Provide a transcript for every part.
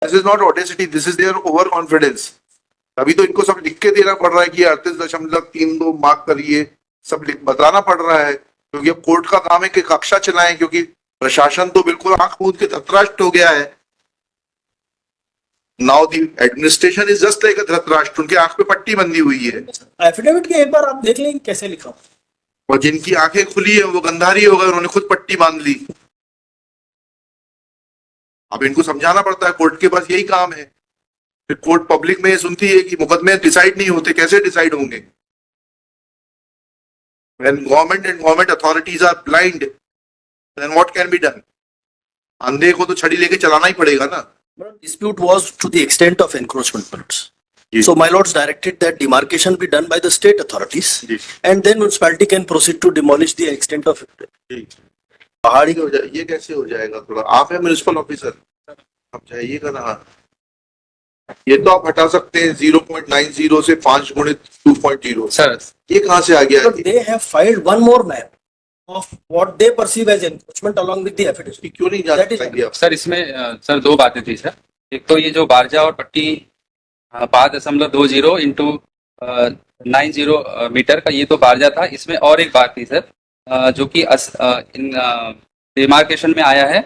This is not audacity, this is their overconfidence. अभी तो इनको सब लिख के देना पड़ रहा है कि 38.32 मार्क करिए, सब बताना पड़ रहा है, क्योंकि अब कोर्ट का काम है कि कक्षा चलाएं, क्योंकि प्रशासन तो बिल्कुल आंख मूंद के धृतराष्ट्र हो गया है। Now the administration is just like अ धृतराष्ट्र, उनकी आंख पे पट्टी बंधी हुई है। एफिडेविट के एक बार आप देख लेंगे कैसे लिखा हो। और जिनकी आंखें खुली है वो गंधारी हो गए, उन्होंने खुद पट्टी बांध ली। अब इनको समझाना पड़ता है, कोर्ट के पास यही काम है। फिर कोर्ट पब्लिक में ये सुनती है कि मुकदमे डिसाइड नहीं होते, कैसे डिसाइड होंगे? When government and government authorities are blind, then what can be done? अंधे को तो छड़ी लेके चलाना ही पड़ेगा ना। Dispute was to the extent of encroachment permits. Ji. So my lords directed that demarcation be done by the state authorities, ji. and then municipality can proceed to demolish the extent of it. जी। पहाड़ी हो जाए, ये कैसे हो जाएगा? थोड़ा आप है म्युनिसिपल ऑफिसर, समझाइएगा ना। ये तो आप हटा सकते हैं 0.90 से 5 गुणित 2.0। सर ये कहाँ से आ गया? But they have filed one more map of what they perceive as encroachment along with the affidavit. क्यों नहीं जा That is सकता? सर इसमें सर दो बातें थी सर। एक तो ये जो बारजा और पट्टी 5.20 इंटू 90 मीटर का, ये तो बारजा था। इसमें और एक बात थी सर, जो कि इन डिमार्केशन में आया है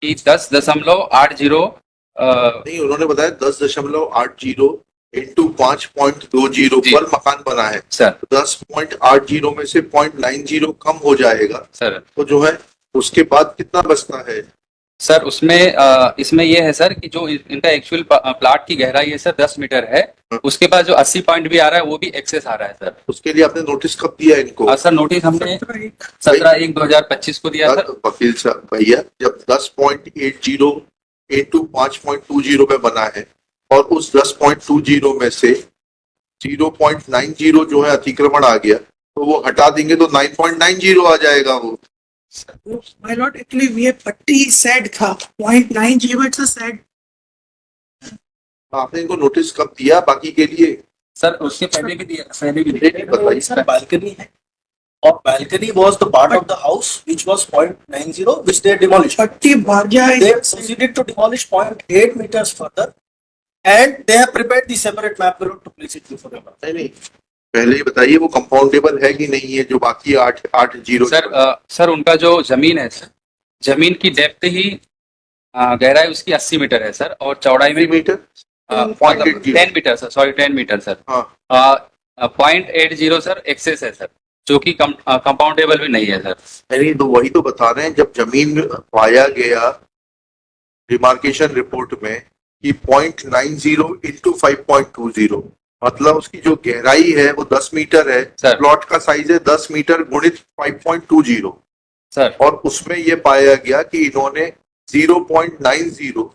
कि 10.80 नहीं, उन्होंने बताया 10.80 इंटू 5.20 जी। पर मकान बना है सर। 10.80 में से 0.90 कम हो जाएगा सर, तो जो है उसके बाद कितना बचता है? सर उसमें इसमें ये है सर कि जो इनका एक्चुअल प्लाट की गहराई है सर 10 मीटर है, उसके बाद जो 80 पॉइंट भी आ रहा है वो भी एक्सेस आ रहा है सर। उसके लिए आपने नोटिस कब दिया इनको? सर नोटिस हमने 17/1/2025 को दिया सर। वकील साहब भैया, जब 10.80 इंटू 5.20 में बना है और उस 10.20 में से 0.90 जो है अतिक्रमण आ गया, तो वो हटा देंगे तो 9.90 आ जाएगा वो। My lord, actually we have पट्टी said था 0.90, it's a said. आपने इनको नोटिस कब दिया बाकी के लिए? सर उसके पहले भी दिया, पहले भी डेट बताइए। सर बालकनी है, और balcony was the part of the house which was 0.90 which they demolished. पट्टी बारजा They proceeded to demolish 0.8 meters further, and they have prepared the separate map below to place it before the court. नहीं, पहले ही बताइए वो compoundable है कि नहीं है जो बाकी 8.80? सर सर उनका जो जमीन है सर, जमीन की डेप्थ ही गहराई उसकी 80 मीटर है सर, और चौड़ाई में metre 10 metre sir, sorry 10 metre sir. 0.80 sir access है सर, जो कि कंपाउंडेबल भी नहीं है सर। नहीं, तो वही तो बता रहे हैं, जब जमीन पाया गया डिमार्केशन रिपोर्ट में कि 0.90 इंटू 5.20, मतलब उसकी जो गहराई है वो 10 मीटर है, प्लॉट का साइज है 10 मीटर गुणित 5.20 सर, और उसमें ये पाया गया कि इन्होंने 0.90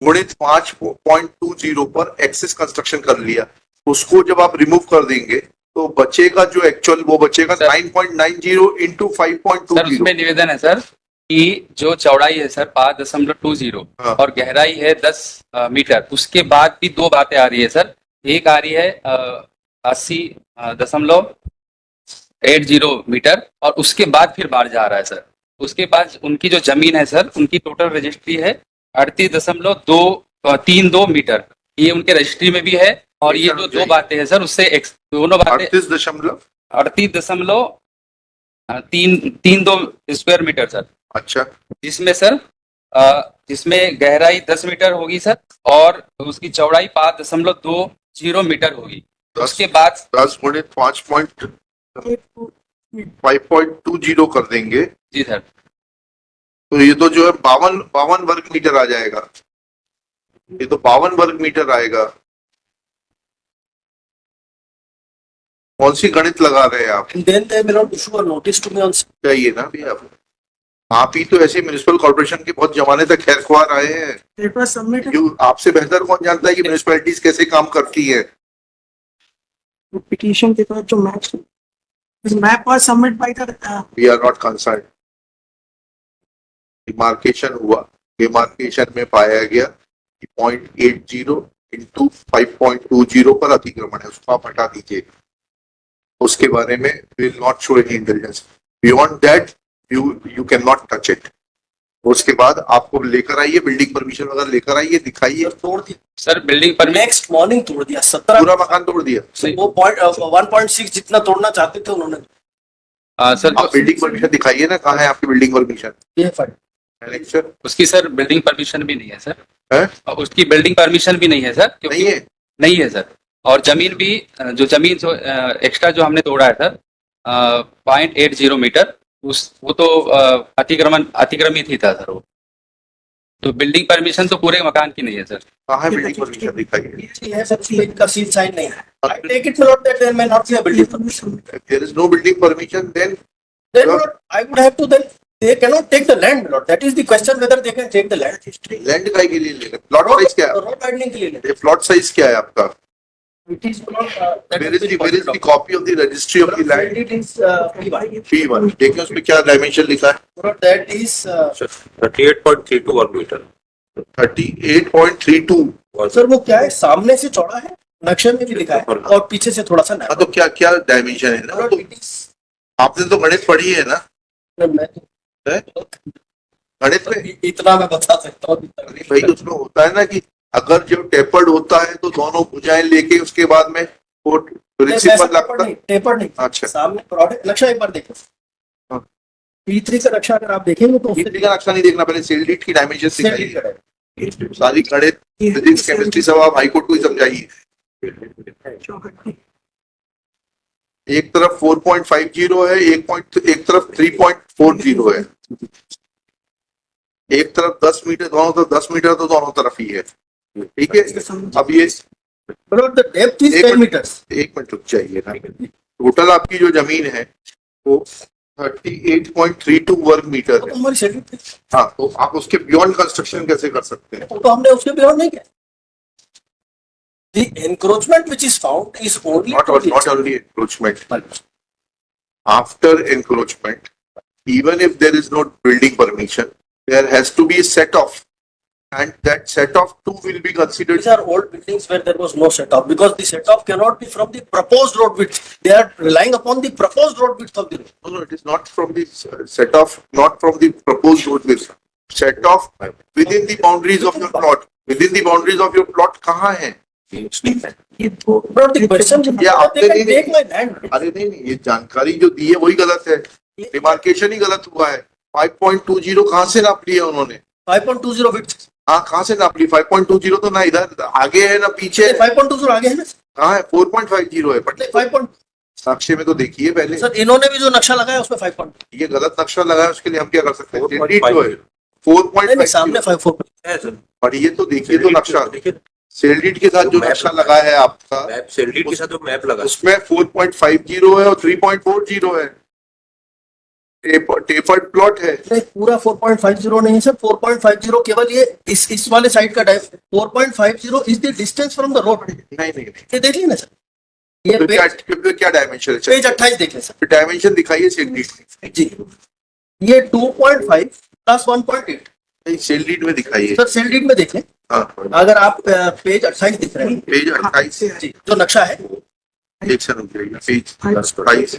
गुणित 5.20 पर एक्सेस कंस्ट्रक्शन कर लिया। उसको जब आप रिमूव कर देंगे तो बचेगा जो एक्चुअल, वो बचेगा 9.90 इंटू 5.20। सर उसमें निवेदन है सर कि जो चौड़ाई है सर 5.20 और गहराई है 10 मीटर, उसके बाद भी दो बातें आ रही है सर। एक आ रही है 80.80 मीटर, और उसके बाद फिर बाढ़ जा रहा है सर। उसके बाद उनकी जो जमीन है सर, उनकी टोटल रजिस्ट्री है 38.232 मीटर, ये उनके रजिस्ट्री में भी है। और ये जो दो बातें हैं सर, उससे दोनों बातें 38.32 स्क्वायर मीटर सर। अच्छा, जिसमें सर जिसमें गहराई 10 मीटर होगी सर, और उसकी चौड़ाई 5.20 मीटर होगी। उसके बाद 10 गुणित 5.20 कर देंगे जी सर, तो ये तो जो है 52 वर्ग मीटर आ जाएगा। ये तो 52 वर्ग मीटर आएगा। कौन सी गणित लगा रहे हैं आप? And then they may not issue a notice to me on. चाहिए ना भैया, आप ही तो ऐसे म्युनिसिपल कॉर्पोरेशन के बहुत जमाने तक खैरख्वार आए हैं। It was submitted. आपसे बेहतर कौन जानता है कि म्युनिसिपैलिटीज कैसे काम करती है? Petition के बाद जो map, this map was submitted by the. We are not concerned. Demarcation हुआ, डिमार्केशन में पाया गया कि 0.80 इंटू 5.20 पर अतिक्रमण है, उसको आप हटा दीजिए। उसके बारे में will not show any intelligence. Beyond that you cannot touch it. उसके बाद आपको लेकर आइए, बिल्डिंग परमिशन वगैरह लेकर आइए, दिखाइए। सर तोड़ दिया, sir building permit next morning तोड़ दिया 17। पूरा मकान तोड़ दिया। वो पॉइंट 1.6 जितना तोड़ना चाहते थे उन्होंने। सर आप बिल्डिंग परमिशन दिखाइए ना, कहाँ है आपकी बिल्डिंग परमिशन? ये फाइल एनेक्चर उसकी सर बिल्डिंग परमिशन भी नहीं है सर। है? और उसकी बिल्डिंग परमिशन भी नहीं है सर, क्योंकि नहीं है। नहीं है सर। और जमीन भी जो एक्स्ट्रा जो हमने तोड़ा है सर 0.80 मीटर, वो तो अतिक्रमित ही था सर वो। तो बिल्डिंग परमिशन तो पूरे मकान की नहीं है सर। कहाँ है बिल्डिंग परमिशन? दिखाइए। ये है सर, उसमें इनका सील साइन नहीं है। I take it not that there may not be a building permission. There is no building permission, then Then not, I would have to then they cannot take the land, my lord. That is the question whether they can take the land. Land काय के लिए ले रहे? Plot size क्या है? Road widening के लिए ले। ये प्लॉट साइज क्या है आपका? It is not. That Where will is be the reported. copy of the registry of the land? It is P1. P1. देखिए उसमें क्या डायमेंशन लिखा है? Lord, that is 38.32 वर्ग मीटर 38.32। sir वो क्या है, सामने से चौड़ा है, नक्शे में भी लिखा है, और पीछे से थोड़ा सा हाँ narrow। तो क्या क्या डायमेंशन है ना? Lord, तो it is आपने तो गणित पढ़ी है ना? है? गणित में इतना मैं बता सकता हूँ। अरे भाई उसमें होता है ना कि अगर जो टेपर्ड होता है तो दोनों भुजाएं लेके उसके बाद में वो प्रिंसिपल लगता है। टेपर नहीं, अच्छा। सामने प्रोडक्ट नक्शा एक बार देखो। हाँ। P3 का नक्शा अगर आप देखेंगे तो हिंदी का नक्शा नहीं देखना, पहले सेल डीड की डायमेंशन उससे दिखाइए। सारी गणित, फिजिक्स, केमिस्ट्री सब आप हाईकोर्ट को ही समझाइए। एक तरफ 4.50 है, एक तरफ 3.40 है। एक तरफ 10 मीटर, दोनों तरफ 10 मीटर, तो दोनों तरफ ही है। ठीक है। अब ये the depth is एक 10 मिनट- meters। एक मिनट रुक जाइए ना। टोटल आपकी जो जमीन है वो 38.32 वर्ग मीटर वो है। तो हमारी शेड्यूल थी। हाँ, तो आप उसके बियॉन्ड कंस्ट्रक्शन कैसे कर सकते हैं? वो तो हमने उसके बियॉन्ड नहीं किया। The encroachment which is found is only Not only encroachment. After encroachment, even if there is no building permission, there has to be a set off, and that set off too will be considered. These are old buildings where there was no set off, because the set off cannot be from the proposed road width. They are relying upon the proposed road width of the road. No, it is not from the set off, not from the proposed road width. Set off within the boundaries of your plot. Within the boundaries of your plot कहाँ है? But the question is, Yeah, they can आपने take my land. अरे नहीं, ये जानकारी जो दी है वही गलत है। डिमार्केशन ही गलत हुआ है। 5.20 कहाँ से नाप लिया उन्होंने? 5.20 width. हाँ, कहाँ से नाप ली? 5.20 तो ना इधर आगे है ना पीछे है। 5.20 आगे है ना? कहाँ है? 4.50 है। बट 5. नक्शे में तो देखिए पहले। सर इन्होंने भी जो नक्शा लगाया उसमें 5. ये गलत नक्शा लगा है, उसके लिए हम क्या कर सकते हैं? 4.5 जो है 4.50 सामने 5.4. है सर। और ये तो देखिए तो नक्शा देखिए सेल के साथ जो मैप नक्शा लगा है आपका, मैप सेल्डीड के साथ जो मैप लगा उसमें 4.50 है और 3.40 है। टेपर्ड प्लॉट है। नहीं, पूरा 4.50 नहीं है सर। 4.50 केवल ये इस वाले साइड का type. 4.50 is the distance from the road. नहीं नहीं नहीं, ये देख लीजिए ना सर, ये तो क्या पेज क्या डायमेंशन है? 28 देख लें सर डायमेंशन दिखाइए सेल डीड। जी। ये 2.5 प्लस 1.8 नहीं, सेल डीड में दिखाइए। सर सेल डीड में देख लें। हाँ, अगर आप पेज 28 दिख रहे हैं पेज 28 है। जी, जो नक्शा है एक सेकंड रुक जाइए, पेज 28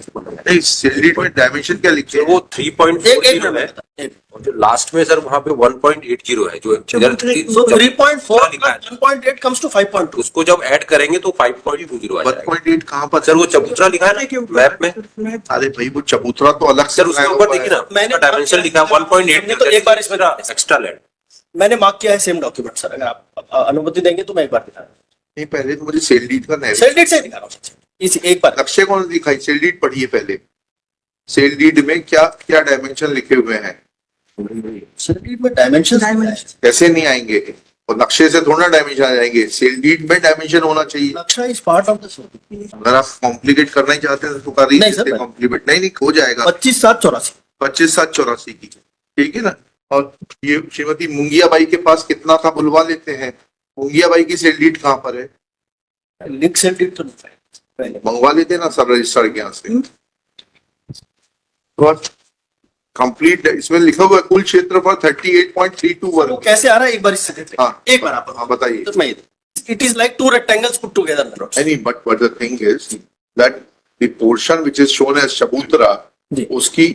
नहीं, सेल डीड में डायमेंशन क्या लिखे सर हैं? वो एक 3.40 है मिनट। और जो लास्ट में सर वहाँ पे 1.80 है जो इधर So 3.4 plus 1.8 comes to 5.2. उसको जब ऐड करेंगे तो 5.20 आ जाएगा 1.8 कहाँ पर? सर वो चबूतरा लिखा है ना मैप में अरे भाई वो चबूतरा तो अलग से सर उसके लगाया ऊपर हुआ देखिए है। ना मैंने डायमेंशन लिखा है 1.8 तो एक बार इसमें एक्स्ट्रा लैंड मैंने मार्क किया है सेम डॉक्यूमेंट सर। अगर आप अनुमति देंगे तो मैं एक बार दिखा रहा हूँ। नहीं, पहले तो मुझे सेल डीड का नैरेटिव। सेल डीड से दिखा रहा हूँ इसी एक बार। नक्शे कौन दिखाई? सेल डीड पढ़िए पहले। सेल डीड में क्या क्या डायमेंशन लिखे हुए हैं? सेल डीड में डायमेंशन कैसे नहीं आएंगे? और नक्शे से थोड़ा डायमेंशन आ जाएंगे। सेल डीड में डायमेंशन होना चाहिए। नक्शा is part of the sale. अगर आप कॉम्प्लिकेट करना ही चाहते हैं तो कर नहीं सर, कॉम्प्लीमेंट नहीं हो जाएगा। 25/7/84 25/7/84 की, ठीक है ना। और ये श्रीमती मुंगिया बाई के पास कितना था बुलवा लेते हैं। मुंगिया बाई की सेल डीड कहाँ पर है? लिंक सेल डीड तो नहीं पहले मंगवा लेते हैं ना सब रजिस्ट्रार के यहाँ से। और कंप्लीट इसमें लिखा हुआ है कुल क्षेत्रफल 38.32 वो वर्ग। कैसे आ रहा है एक बार इससे देख लें। हाँ। एक बार आप हाँ बताइए। तो मैं it is like 2 rectangles put together. Any, but the thing is that the portion which is shown as चबूतरा, जी। उसकी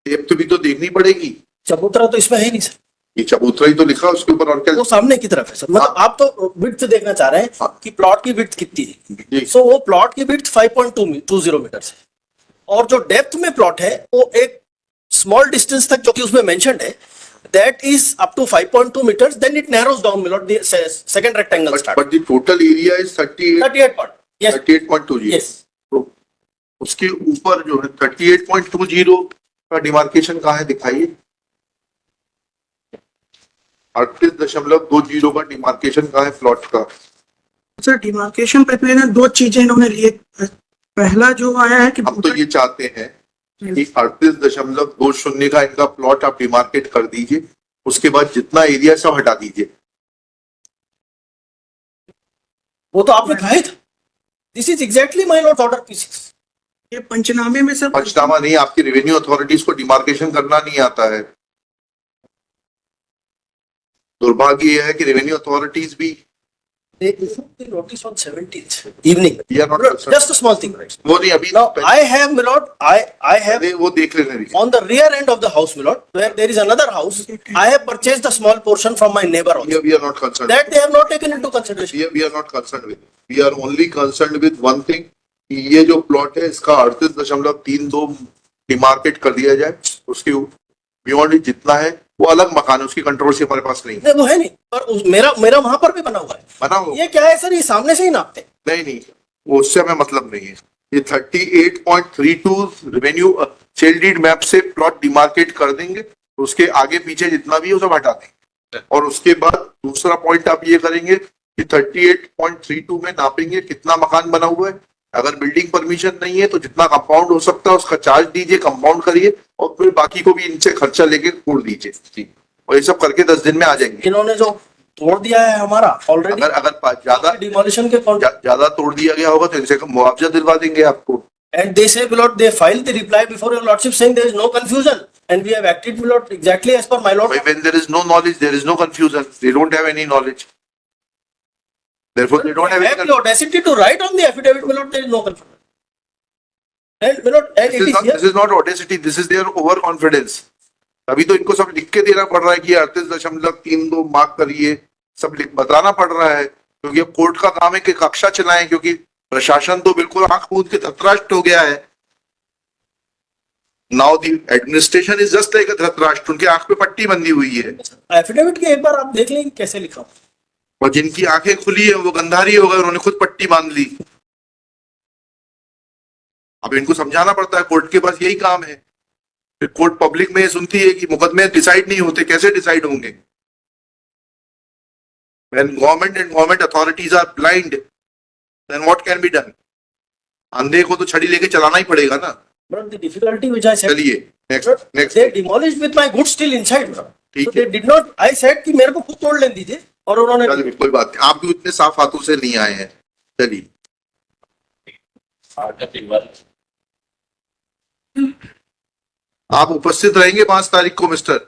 डेप्थ भी तो देखनी पड़ेगी। चबूतरा तो इसमें है ही नहीं सर। ये चबूतरा ही तो लिखा है उसके ऊपर, और क्या? वो सामने की तरफ है सर, मतलब आप तो विड्थ देखना चाह रहे हैं हाँ। कि प्लॉट की विड्थ कितनी है। जी। सो वो प्लॉट की विड्थ 5.20 मीटर है, और जो डेप्थ में प्लॉट है वो एक स्मॉल डिस्टेंस तक जो कि उसमें मेंशन्ड है, that is up to 5.2 metres, then it narrows down मिलॉट the second rectangle start but the total area is 38 point, yes 38.20। Yes. तो उसके ऊपर जो है 38.20 का डिमार्केशन कहाँ है दिखाइए। 38.20 का डिमार्केशन कहाँ है प्लॉट का? सर डिमार्केशन पे ना दो चीजें इन्होंने लिए। पहला जो आया है कि हम तो ये चाहते हैं कि 38.20 का इनका प्लॉट आप डिमार्केट कर दीजिए, उसके बाद जितना एरिया सब हटा दीजिए। वो तो आपने कहा ही था, this is exactly my lot order P6। ये पंचनामे में सर पंचनामा नहीं, आपकी रेवेन्यू अथॉरिटीज को डिमार्केशन करना नहीं आता है। दुर्भाग्य यह है कि रेवेन्यू अथॉरिटीज भी They issued the notice on 17th evening. We are not concerned. Just a small thing. वो नहीं अभी Now I have, my lord, I have नहीं, वो देख लेने दीजिए। on the rear end of the house, my lord, where there is another house. I have purchased a small portion from my neighbor also. We are not concerned. That they have not taken into consideration. We are not concerned with. We are only concerned with one thing कि ये जो plot है इसका 38.32 demarcate कर दिया जाए, उसके beyond जितना है वो अलग मकान है, उसकी कंट्रोल से हमारे पास नहीं है। नहीं, वो है नहीं, पर मेरा वहां पर भी बना हुआ है। बना हो ये क्या है सर, ये सामने से ही नापते हैं। नहीं, वो उससे हमें मतलब नहीं है। ये 38.32 रेवेन्यू सेल डीड मैप से प्लॉट डिमार्केट कर देंगे, उसके आगे पीछे जितना भी है वो सब हटा देंगे, और उसके बाद दूसरा पॉइंट आप ये करेंगे कि 38.32 में नापेंगे कितना मकान बना हुआ है। अगर बिल्डिंग परमिशन नहीं है तो जितना कंपाउंड हो सकता है उसका चार्ज दीजिए, कंपाउंड करिए, और फिर बाकी को भी इनसे खर्चा लेके छोड़ दीजिए, और ये सब करके 10 दिन में आ जाएंगे। इन्होंने जो तोड़ दिया है हमारा ऑलरेडी, अगर ज्यादा डिमोलिशन के ज्यादा तोड़ दिया गया होगा तो इनसे मुआवजा दिलवा देंगे आपको। and they say, my lord, they filed the reply before your lordship saying there is no confusion, and we have acted, my lord, exactly as per my lord. When there is no knowledge, there is no confusion. They don't have any knowledge. Therefore, they don't have They any have the audacity to write on the affidavit, my lord, there is no confusion. And my lord, and it is here. This is not audacity. This is their overconfidence. अभी तो इनको सब लिख के देना पड़ रहा है कि 38.32 मार्क करिए, सब बताना पड़ रहा है, क्योंकि अब कोर्ट का काम है कि कक्षा चलाएं, क्योंकि प्रशासन तो बिल्कुल आंख मूंद के धृतराष्ट्र हो गया है। Now the administration is just like अ धृतराष्ट्र, उनकी आंख पे पट्टी बंधी हुई है, एफिडेविट के एक बार आप देख लेंगे कैसे लिखा हूं। और जिनकी आंखें खुली है वो गंधारी हो गए, उन्होंने खुद पट्टी बांध ली। अब इनको समझाना पड़ता है, कोर्ट के पास यही काम है। फिर कोर्ट पब्लिक में सुनती है कि मुकदमे डिसाइड नहीं होते, कैसे डिसाइड होंगे? When government and government authorities are blind, then what can be done? अंधे को तो छड़ी लेके चलाना ही पड़ेगा ना। But the difficulty which I said, चलिए next they demolished with my goods still inside. ठीक So they did not. I said कि मेरे को खुद तोड़ लेने दीजिए, और उन्होंने चलिए, कोई बात नहीं, आप भी उतने साफ हाथों से नहीं आए हैं। चलिए, आप उपस्थित रहेंगे 5 तारीख को मिस्टर?